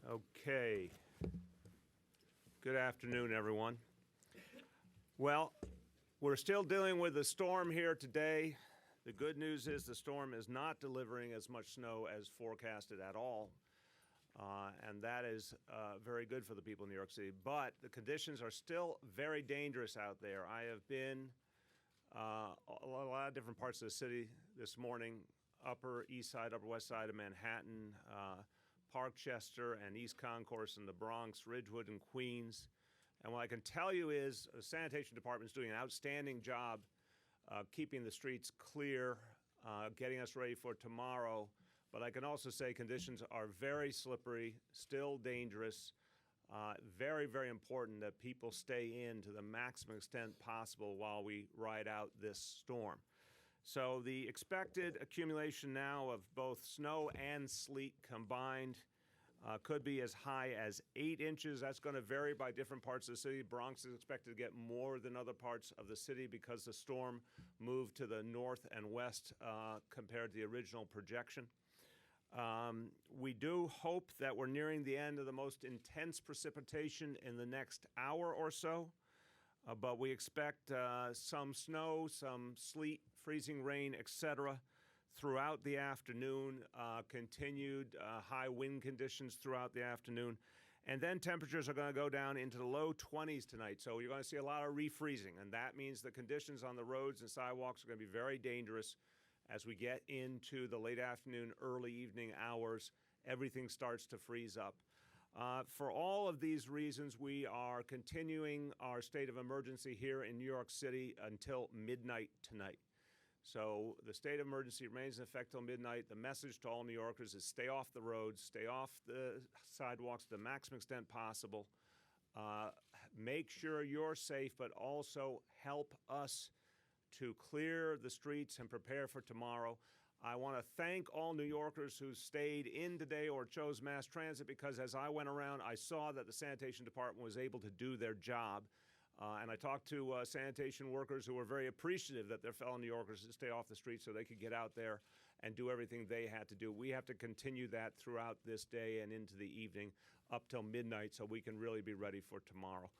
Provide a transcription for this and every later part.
Okay. Good afternoon, everyone. Well, we're still dealing with the storm here today. The good news is the storm is not delivering as much snow as forecasted at all, and that is very good for the people in New York City. But the conditions are still very dangerous out there. I have been a lot of different parts of the city this morning, Upper East Side, Upper West Side of Manhattan, Parkchester and East Concourse in the Bronx, Ridgewood and Queens. And what I can tell you is the sanitation department is doing an outstanding job keeping the streets clear, getting us ready for tomorrow. But I can also say conditions are very slippery, still dangerous. Very, very important that people stay in to the maximum extent possible while we ride out this storm. So the expected accumulation now of both snow and sleet combined could be as high as 8 inches. That's going to vary by different parts of the city. Bronx is expected to get more than other parts of the city because the storm moved to the north and west compared to the original projection. We do hope that we're nearing the end of the most intense precipitation in the next hour or so. But we expect some snow, some sleet, freezing rain, etc. throughout the afternoon, continued high wind conditions throughout the afternoon. And then temperatures are going to go down into the low 20s tonight. So you're going to see a lot of refreezing. And that means the conditions on the roads and sidewalks are going to be very dangerous as we get into the late afternoon, early evening hours. Everything starts to freeze up. For all of these reasons, we are continuing our state of emergency here in New York City until midnight tonight. So the state of emergency remains in effect till midnight. The message to all New Yorkers is stay off the roads, stay off the sidewalks to the maximum extent possible. Make sure you're safe, but also help us to clear the streets and prepare for tomorrow. I want to thank all New Yorkers who stayed in today or chose mass transit, because as I went around, I saw that the sanitation department was able to do their job. And I talked to sanitation workers who were very appreciative that their fellow New Yorkers would stay off the street so they could get out there and do everything they had to do. We have to continue that throughout this day and into the evening up till midnight so we can really be ready for tomorrow.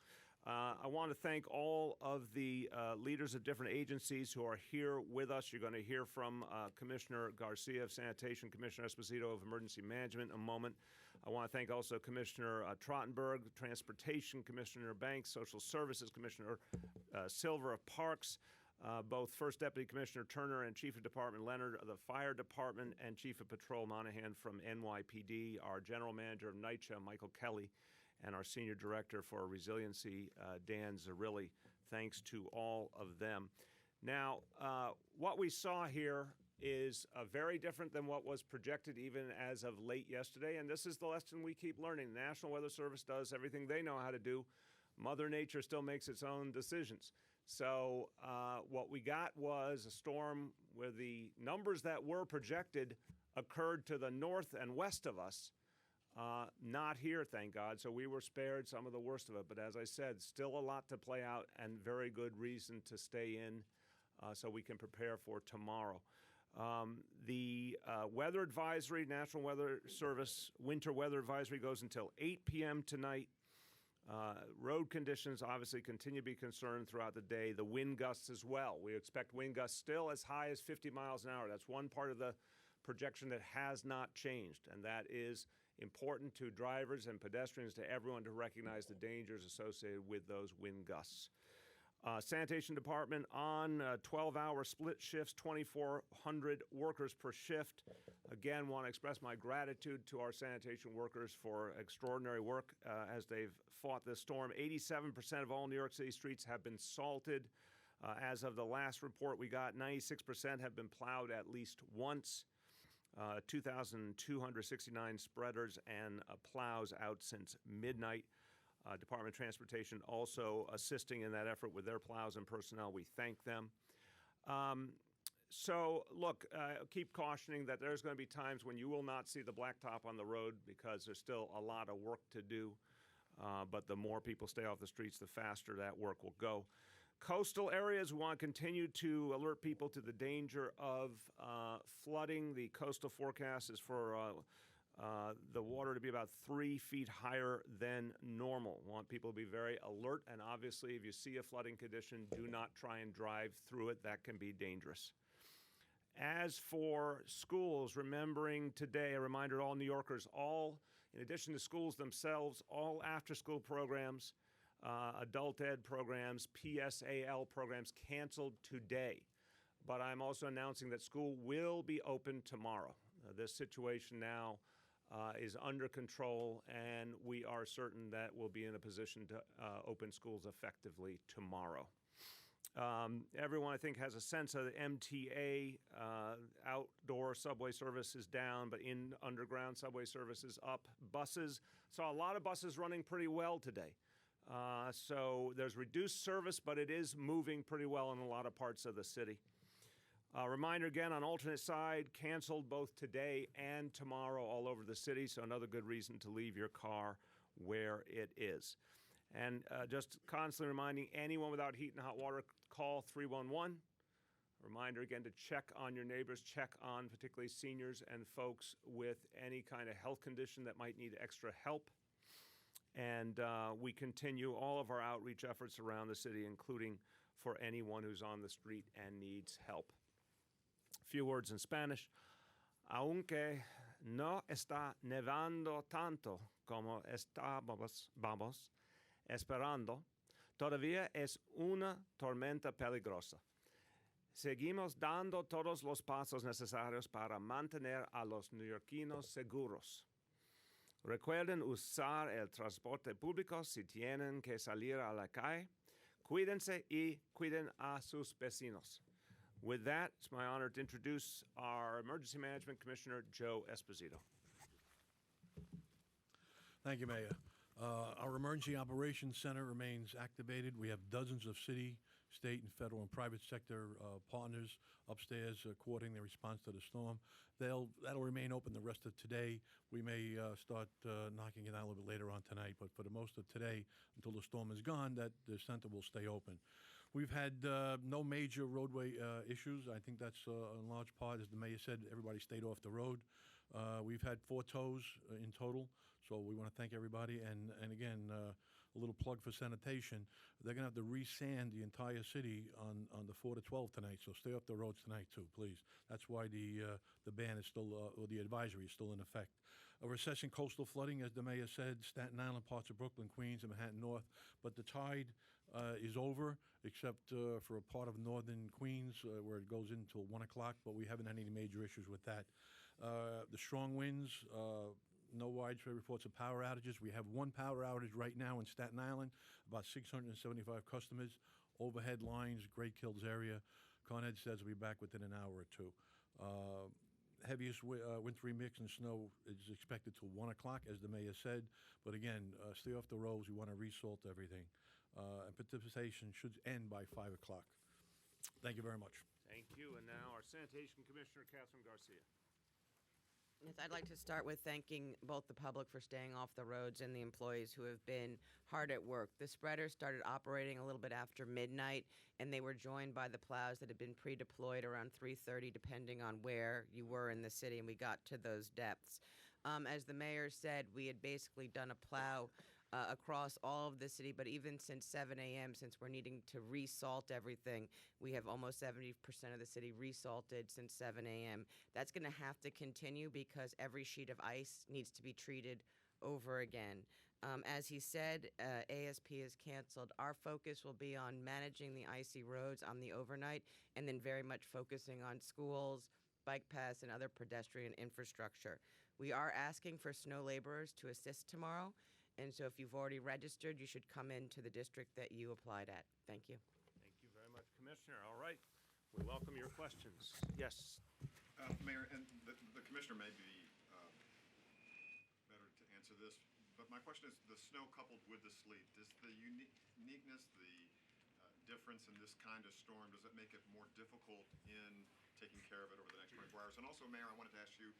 I want to thank all of the leaders of different agencies who are here with us. You're going to hear from Commissioner Garcia of Sanitation, Commissioner Esposito of Emergency Management in a moment. I want to thank also Commissioner Trottenberg, Transportation, Commissioner Banks, Social Services, Commissioner Silver of Parks, both First Deputy Commissioner Turner and Chief of Department Leonard of the Fire Department, and Chief of Patrol Monahan from NYPD, our General Manager of NYCHA, Michael Kelly, and our Senior Director for Resiliency, Dan Zarilli. Thanks to all of them. Now, what we saw here is very different than what was projected even as of late yesterday, and this is the lesson we keep learning. The National Weather Service does everything they know how to do. Mother Nature still makes its own decisions. So what we got was a storm where the numbers that were projected occurred to the north and west of us. Not here, thank God, so we were spared some of the worst of it. But as I said, still a lot to play out and very good reason to stay in so we can prepare for tomorrow. The weather advisory, National Weather Service winter weather advisory goes until 8 p.m. tonight. Road conditions obviously continue to be concerned throughout the day. The wind gusts as well. We expect wind gusts still as high as 50 miles an hour. That's one part of the projection that has not changed, and that is important to drivers and pedestrians, to everyone, to recognize the dangers associated with those wind gusts. Sanitation Department on 12-hour split shifts, 2,400 workers per shift. Again, want to express my gratitude to our sanitation workers for extraordinary work as they've fought this storm. 87% of all New York City streets have been salted. As of the last report we got, 96% have been plowed at least once. 2,269 spreaders and plows out since midnight. Department of Transportation also assisting in that effort with their plows and personnel. We thank them. So, look, keep cautioning that there's going to be times when you will not see the blacktop on the road because there's still a lot of work to do. But the more people stay off the streets, the faster that work will go. Coastal areas, we want to continue to alert people to the danger of flooding. The coastal forecast is for the water to be about 3 feet higher than normal. Want people to be very alert, and obviously if you see a flooding condition, do not try and drive through it. That can be dangerous. As for schools, remembering today, a reminder to all New Yorkers, in addition to schools themselves, all after-school programs, adult ed programs, PSAL programs canceled today. But I'm also announcing that school will be open tomorrow. This situation now is under control, and we are certain that we'll be in a position to open schools effectively tomorrow. Everyone, I think, has a sense of the MTA outdoor subway service is down, but in underground subway service is up. Buses, saw a lot of buses running pretty well today. So there's reduced service, but it is moving pretty well in a lot of parts of the city. Reminder again, on alternate side, canceled both today and tomorrow all over the city, so another good reason to leave your car where it is. And just constantly reminding anyone without heat and hot water, call 311. Reminder again to check on your neighbors, check on particularly seniors and folks with any kind of health condition that might need extra help. And we continue all of our outreach efforts around the city, including for anyone who's on the street and needs help. A few words in Spanish. Aunque no está nevando tanto como estábamos esperando, todavía es una tormenta peligrosa. Seguimos dando todos los pasos necesarios para mantener a los neoyorquinos seguros. Recuerden usar el transporte público si tienen que salir a la calle. Cuídense y cuiden a sus vecinos. With that, it's my honor to introduce our Emergency Management Commissioner, Joe Esposito. Thank you, Mayor. Our Emergency Operations Center remains activated. We have dozens of city, state, and federal and private sector partners upstairs coordinating the response to the storm. That'll remain open the rest of today. We may start knocking it out a little bit later on tonight, but for the most of today, until the storm is gone, that the center will stay open. We've had no major roadway issues. I think that's in large part, as the mayor said, everybody stayed off the road. We've had 4 tows in total, so we want to thank everybody. And again, a little plug for sanitation. They're going to have to re-sand the entire city on the 4 to 12 tonight, so stay off the roads tonight too, please. That's why the ban is still, or the advisory is still in effect. A recession, coastal flooding, as the mayor said, Staten Island, parts of Brooklyn, Queens, and Manhattan North. But the tide is over, except for a part of northern Queens where it goes in until 1 o'clock, but we haven't had any major issues with that. The strong winds, no widespread reports of power outages. We have 1 power outage right now in Staten Island, about 675 customers, overhead lines, Great Kills area. Con Ed says we'll be back within an hour or 2. Heaviest wintry mix and snow is expected till 1 o'clock, as the mayor said. But again, stay off the roads. We want to resalt everything. And participation should end by 5 o'clock. Thank you very much. Thank you. And now our Sanitation Commissioner, Catherine Garcia. Yes, I'd like to start with thanking both the public for staying off the roads and the employees who have been hard at work. The spreaders started operating a little bit after midnight, and they were joined by the plows that had been pre-deployed around 3:30, depending on where you were in the city, and we got to those depths. As the mayor said, we had basically done a plow across all of the city, but even since 7 a.m., since we're needing to resalt everything, we have almost 70% of the city resalted since 7 a.m. That's going to have to continue because every sheet of ice needs to be treated over again. As he said, ASP is canceled. Our focus will be on managing the icy roads on the overnight and then very much focusing on schools, bike paths, and other pedestrian infrastructure. We are asking for snow laborers to assist tomorrow. And so if you've already registered, you should come into the district that you applied at. Thank you. Thank you very much, Commissioner. All right. We welcome your questions. Yes. Mayor, and the Commissioner may be better to answer this, but my question is the snow coupled with the sleet. Does the uniqueness, the difference in this kind of storm, does it make it more difficult in taking care of it over the next 24 hours? And also, Mayor, I wanted to ask you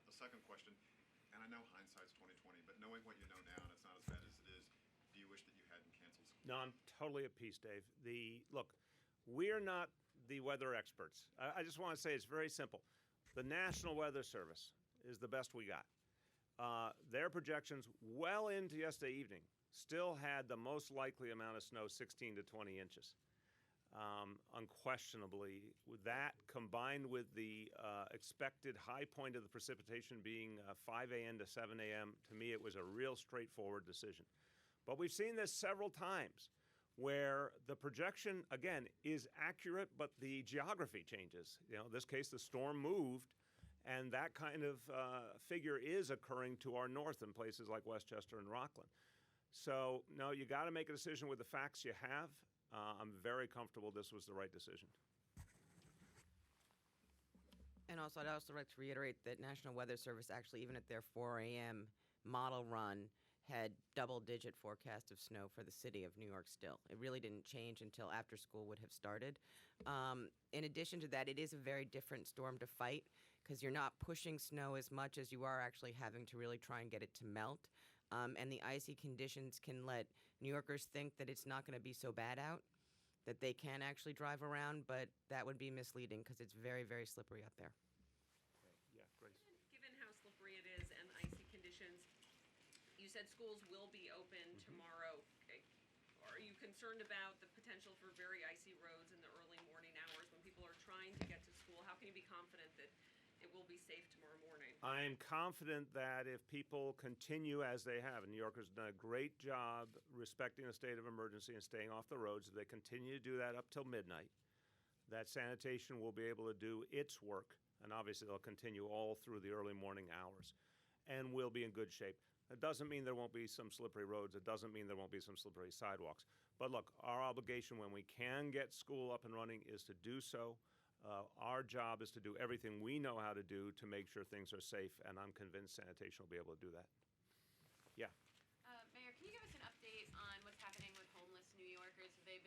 a second question. And I know hindsight's 20/20, but knowing what you know now, and it's not as bad as it is, do you wish that you hadn't canceled school? No, I'm totally at peace, Dave. Look, we're not the weather experts. I just want to say it's very simple. The National Weather Service is the best we got. their projections well into yesterday evening still had the most likely amount of snow, 16 to 20 inches. Unquestionably, with that combined with the expected high point of the precipitation being 5 a.m. to 7 a.m., to me it was a real straightforward decision. But we've seen this several times where the projection, again, is accurate, but the geography changes. You know, in this case, the storm moved, and that kind of figure is occurring to our north in places like Westchester and Rockland. So, no, you got to make a decision with the facts you have. I'm very comfortable this was the right decision. And also, I'd also like to reiterate that National Weather Service actually, even at their 4 a.m. model run, had double-digit forecast of snow for the city of New York still. It really didn't change until after school would have started. In addition to that, it is a very different storm to fight because you're not pushing snow as much as you are actually having to really try and get it to melt. And the icy conditions can let New Yorkers think that it's not going to be so bad out, that they can actually drive around, but that would be misleading because it's very, very slippery out there. Yeah, Grace. Given how slippery it is and icy conditions, you said schools will be open tomorrow. Okay. Are you concerned about the potential for very icy roads in the early morning hours when people are trying to get to school? How can you be confident that it will be safe tomorrow morning? I'm confident that if people continue as they have, and New Yorkers have done a great job respecting the state of emergency and staying off the roads, if they continue to do that up till midnight, that sanitation will be able to do its work, and obviously they'll continue all through the early morning hours, and we'll be in good shape. It doesn't mean there won't be some slippery roads. It doesn't mean there won't be some slippery sidewalks. But look, our obligation when we can get school up and running is to do so. Our job is to do everything we know how to do to make sure things are safe, and I'm convinced sanitation will be able to do that. Yeah. Mayor, can you give us an update on what's happening with homeless New Yorkers? Has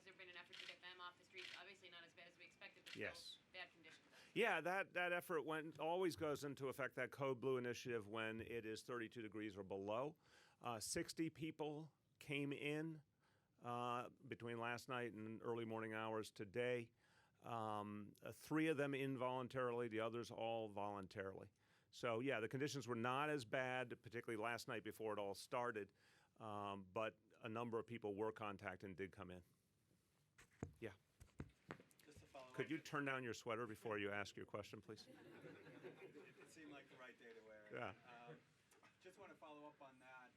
there been an effort to get them off the streets? Obviously not as bad as we expected, but Yes. still bad conditions. Yeah, that effort always goes into effect, that Code Blue initiative, when it is 32 degrees or below. 60 people came in between last night and early morning hours today. 3 of them involuntarily, the others all voluntarily. So yeah, the conditions were not as bad, particularly last night before it all started, but a number of people were contacted and did come in. Yeah. Just to follow Could up, you turn down your sweater before you ask your question, please? it seemed like the right day to wear it. Yeah. Just want to follow up on that.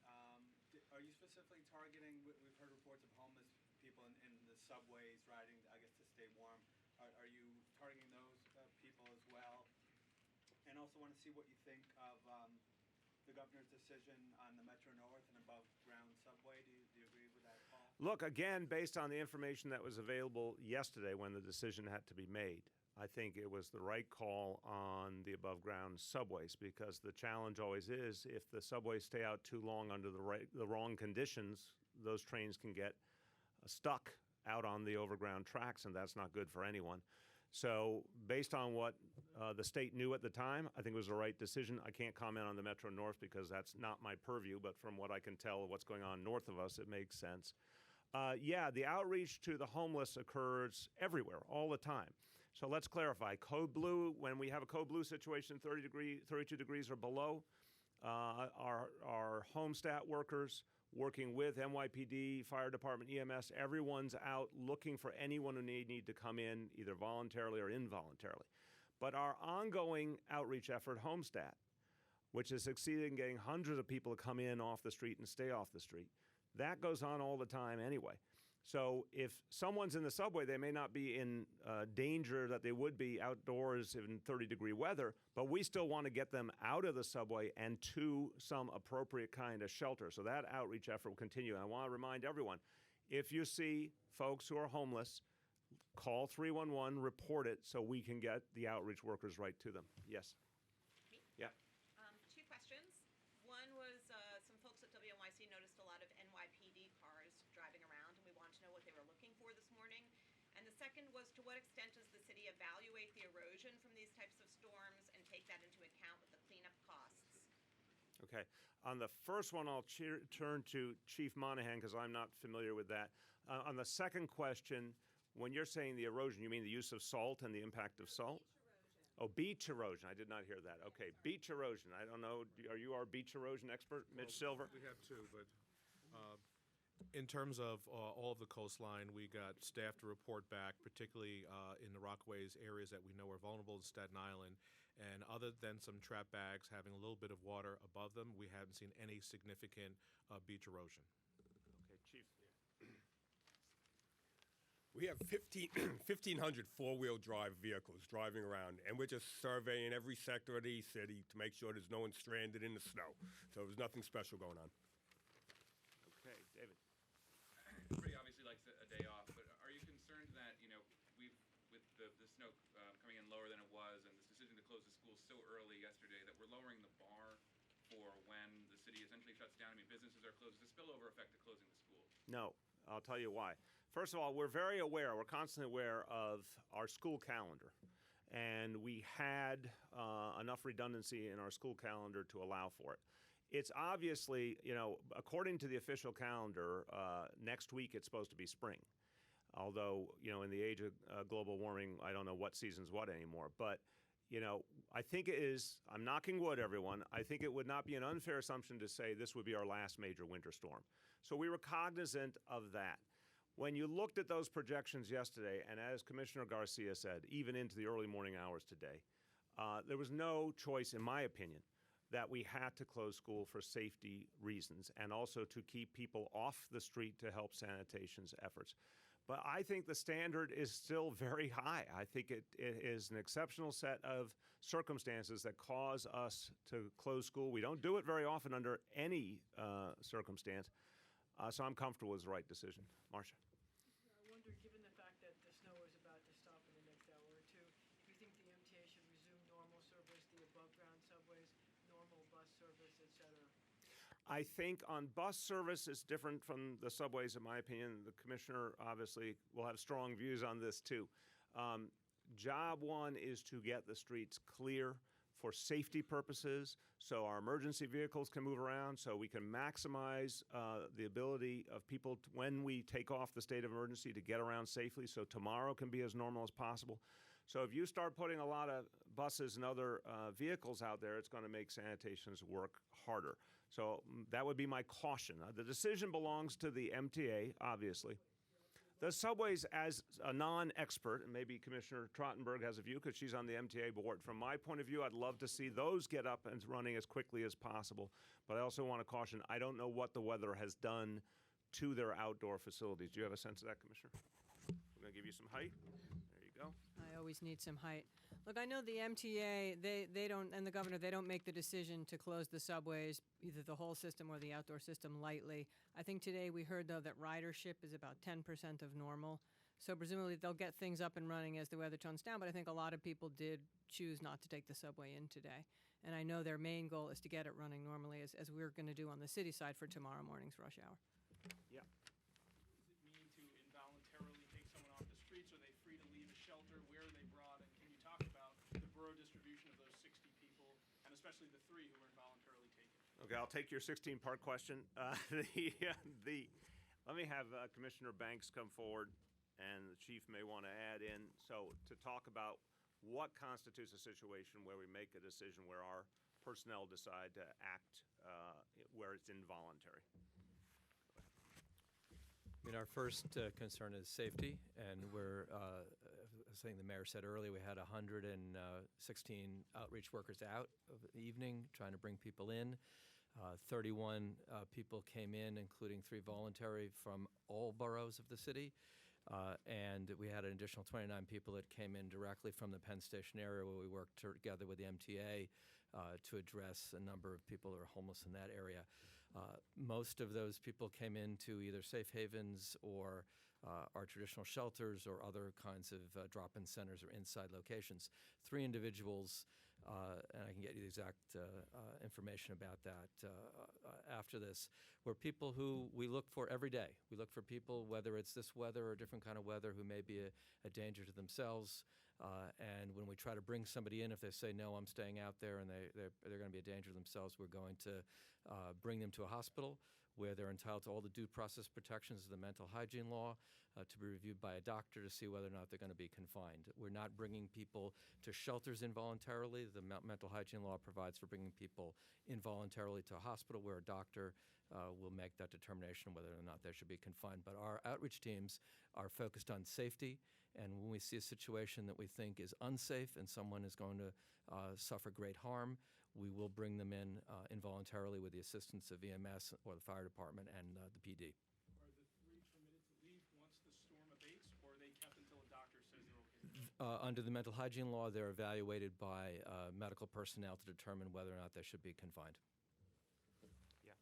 Are you specifically targeting, we've heard reports of homeless people in the subways riding, I guess, to stay warm. Are you targeting those people as well? And also want to see what you think of the governor's decision on the Metro North and above ground subway. Do you agree with that call? Look, again, based on the information that was available yesterday when the decision had to be made, I think it was the right call on the above ground subways, because the challenge always is if the subways stay out too long under the wrong conditions, those trains can get stuck out on the overground tracks, and that's not good for anyone. So based on what the state knew at the time, I think it was the right decision. I can't comment on the Metro North because that's not my purview, but from what I can tell of what's going on north of us, it makes sense. Yeah, the outreach to the homeless occurs everywhere, all the time. So let's clarify. Code Blue, when we have a Code Blue situation, 32 degrees or below, our homestat workers working with NYPD, Fire Department, EMS, everyone's out looking for anyone who need to come in, either voluntarily or involuntarily. But our ongoing outreach effort, Homestat, which has succeeded in getting hundreds of people to come in off the street and stay off the street, that goes on all the time anyway. So if someone's in the subway, they may not be in danger that they would be outdoors in 30-degree weather, but we still want to get them out of the subway and to some appropriate kind of shelter. So that outreach effort will continue. And I want to remind everyone, if you see folks who are homeless, call 311, report it so we can get the outreach workers right to them. Yes? Me? Yeah. 2 questions. One was some folks at WNYC noticed a lot of NYPD cars driving around, and we wanted to know what they were looking for this morning. And the second was, to what extent does the city evaluate the erosion from these types of storms and take that into account with the cleanup costs? Okay. On the first one, I'll turn to Chief Monahan because I'm not familiar with that. On the second question, when you're saying the erosion, you mean the use of salt and the impact of salt? Oh, beach erosion. I did not hear that. Okay, beach erosion. I don't know. Are you our beach erosion expert, Mitch Silver? We have two, but in terms of all of the coastline, we got staff to report back, particularly in the Rockaways areas that we know are vulnerable in Staten Island. And other than some trap bags having a little bit of water above them, we haven't seen any significant beach erosion. Okay, Chief. We have 1,500 four-wheel drive vehicles driving around, and we're just surveying every sector of the city to make sure there's no one stranded in the snow. So there's nothing special going on. Okay, David. Everybody obviously likes a day off, but are you concerned that, we've, with the snow coming in lower than it was and this decision to close the schools so early yesterday, that we're lowering the bar for when the city essentially shuts down? I mean, businesses are closed. The spillover effect of closing the schools. No, I'll tell you why. First of all, we're very aware, we're constantly aware of our school calendar. And we had enough redundancy in our school calendar to allow for it. It's obviously, according to the official calendar, next week it's supposed to be spring. Although, in the age of global warming, I don't know what season's what anymore. But, I think it is, I'm knocking wood, everyone, I think it would not be an unfair assumption to say this would be our last major winter storm. So we were cognizant of that. When you looked at those projections yesterday, and as Commissioner Garcia said, even into the early morning hours today, there was no choice, in my opinion, that we had to close school for safety reasons and also to keep people off the street to help sanitation's efforts. But I think the standard is still very high. I think it is an exceptional set of circumstances that cause us to close school. We don't do it very often under any circumstance. So I'm comfortable it's the right decision. Marcia. I wonder, given the fact that the snow is about to stop in the next hour or two, do you think the MTA should resume normal service, the above-ground subways, normal bus service, et cetera? I think on bus service, it's different from the subways, in my opinion. The commissioner obviously will have strong views on this too. Job one is to get the streets clear for safety purposes, so our emergency vehicles can move around, so we can maximize the ability of people, when we take off the state of emergency, to get around safely, so tomorrow can be as normal as possible. So if you start putting a lot of buses and other vehicles out there, it's going to make sanitation's work harder. So that would be my caution. The decision belongs to the MTA, obviously. The subways, as a non-expert, and maybe Commissioner Trottenberg has a view because she's on the MTA board. From my point of view, I'd love to see those get up and running as quickly as possible. But I also want to caution, I don't know what the weather has done to their outdoor facilities. Do you have a sense of that, Commissioner? I'm going to give you some height. There you go. I always need some height. Look, I know the MTA, they don't, and the governor, they don't make the decision to close the subways, either the whole system or the outdoor system, lightly. I think today we heard, though, that ridership is about 10% of normal. So presumably they'll get things up and running as the weather tones down, but I think a lot of people did choose not to take the subway in today. And I know their main goal is to get it running normally, as we're going to do on the city side for tomorrow morning's rush hour. Yeah. Does it mean to involuntarily take someone off the streets? Are they free to leave a shelter? Where are they brought? And can you talk about the borough distribution of those 60 people, and especially the 3 who were involuntarily taken? Okay, I'll take your 16-part question. Let me have Commissioner Banks come forward, and the chief may want to add in. So to talk about what constitutes a situation where we make a decision where our personnel decide to act where it's involuntary. I mean, our first concern is safety, and we're saying the mayor said earlier, we had 116 outreach workers out of the evening trying to bring people in. 31 people came in, including 3 voluntary from all boroughs of the city. And we had an additional 29 people that came in directly from the Penn Station area, where we worked together with the MTA to address a number of people who are homeless in that area. Most of those people came into either safe havens or our traditional shelters or other kinds of drop-in centers or inside locations. 3 individuals, and I can get you the exact information about that after this, were people who we look for every day. We look for people, whether it's this weather or a different kind of weather, who may be a danger to themselves. And when we try to bring somebody in, if they say, no, I'm staying out there, and they're going to be a danger to themselves, we're going to bring them to a hospital. where they're entitled to all the due process protections of the mental hygiene law, to be reviewed by a doctor to see whether or not they're going to be confined. We're not bringing people to shelters involuntarily. The mental hygiene law provides for bringing people involuntarily to a hospital where a doctor will make that determination whether or not they should be confined. But our outreach teams are focused on safety, and when we see a situation that we think is unsafe and someone is going to suffer great harm, we will bring them in involuntarily with the assistance of EMS or the fire department and the PD. Are the 3 permitted to leave once the storm abates, or are they kept until a doctor says they're okay to go? Under the mental hygiene law, they're evaluated by medical personnel to determine whether or not they should be confined. Mr.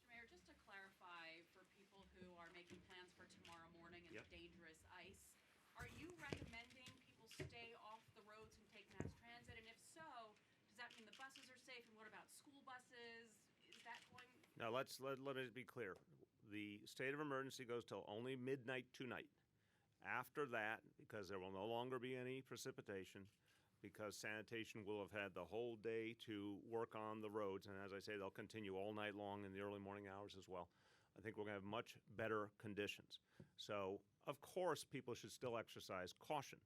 Mayor, just to clarify for people who are making plans for tomorrow morning in Yep. the dangerous ice, are you recommending people stay off the roads and take mass transit? And if so, does that mean the buses are safe? And what about school buses? Is that going? Now, let it be clear. The state of emergency goes till only midnight tonight. After that, because there will no longer be any precipitation, because sanitation will have had the whole day to work on the roads, and as I say, they'll continue all night long in the early morning hours as well. I think we're going to have much better conditions. So, of course, people should still exercise caution.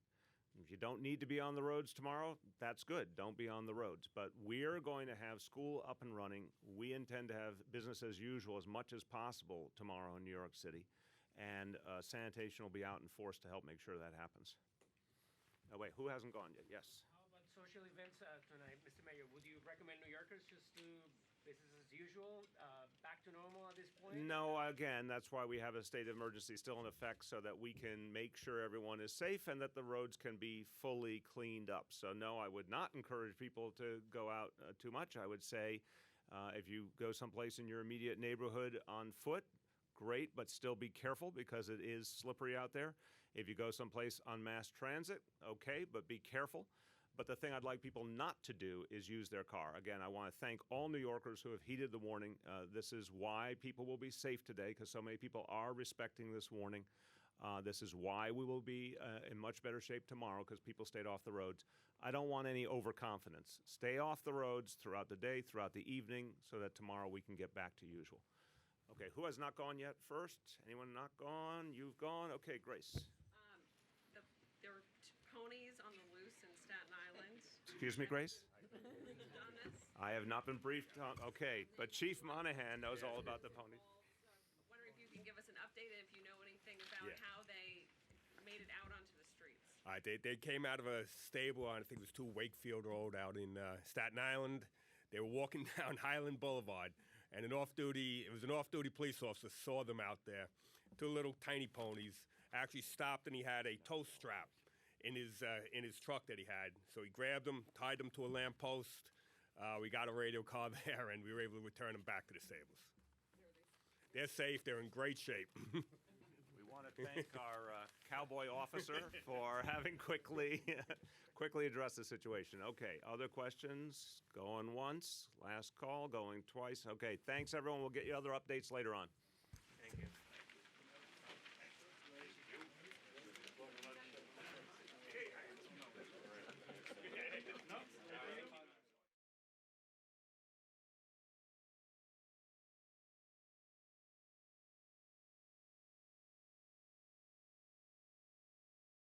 If you don't need to be on the roads tomorrow, that's good. Don't be on the roads. But we're going to have school up and running. We intend to have business as usual as much as possible tomorrow in New York City. And sanitation will be out in force to help make sure that happens. Oh, wait, who hasn't gone yet? Yes. How about social events tonight, Mr. Mayor? Would you recommend New Yorkers just do business as usual, back to normal at this point? No, again, that's why we have a state of emergency still in effect, so that we can make sure everyone is safe and that the roads can be fully cleaned up. So no, I would not encourage people to go out too much. I would say if you go someplace in your immediate neighborhood on foot, great, but still be careful because it is slippery out there. If you go someplace on mass transit, okay, but be careful. But the thing I'd like people not to do is use their car. Again, I want to thank all New Yorkers who have heeded the warning. This is why people will be safe today, because so many people are respecting this warning. This is why we will be in much better shape tomorrow, because people stayed off the roads. I don't want any overconfidence. Stay off the roads throughout the day, throughout the evening, so that tomorrow we can get back to usual. Okay, who has not gone yet first? Anyone not gone? You've gone? Okay, Grace. There were ponies on the loose in Staten Island. Excuse me, Grace? On this. I have not been briefed on, okay, but Chief Monahan knows all about the ponies. Wondering if you can give us an update and if you know anything about how they made it out onto the streets. All right, they came out of a stable on, I think it was 2 Wakefield Road out in Staten Island. They were walking down Highland Boulevard, and it was an off-duty police officer saw them out there. 2 little tiny ponies, actually stopped, and he had a tow strap in his truck that he had. So he grabbed them, tied them to a lamppost. We got a radio car there, and we were able to return them back to the stables. They're safe. They're in great shape. We want to thank our cowboy officer for having quickly addressed the situation. Okay, other questions? Going once, last call, going twice. Okay, thanks everyone. We'll get you other updates later on. Thank you.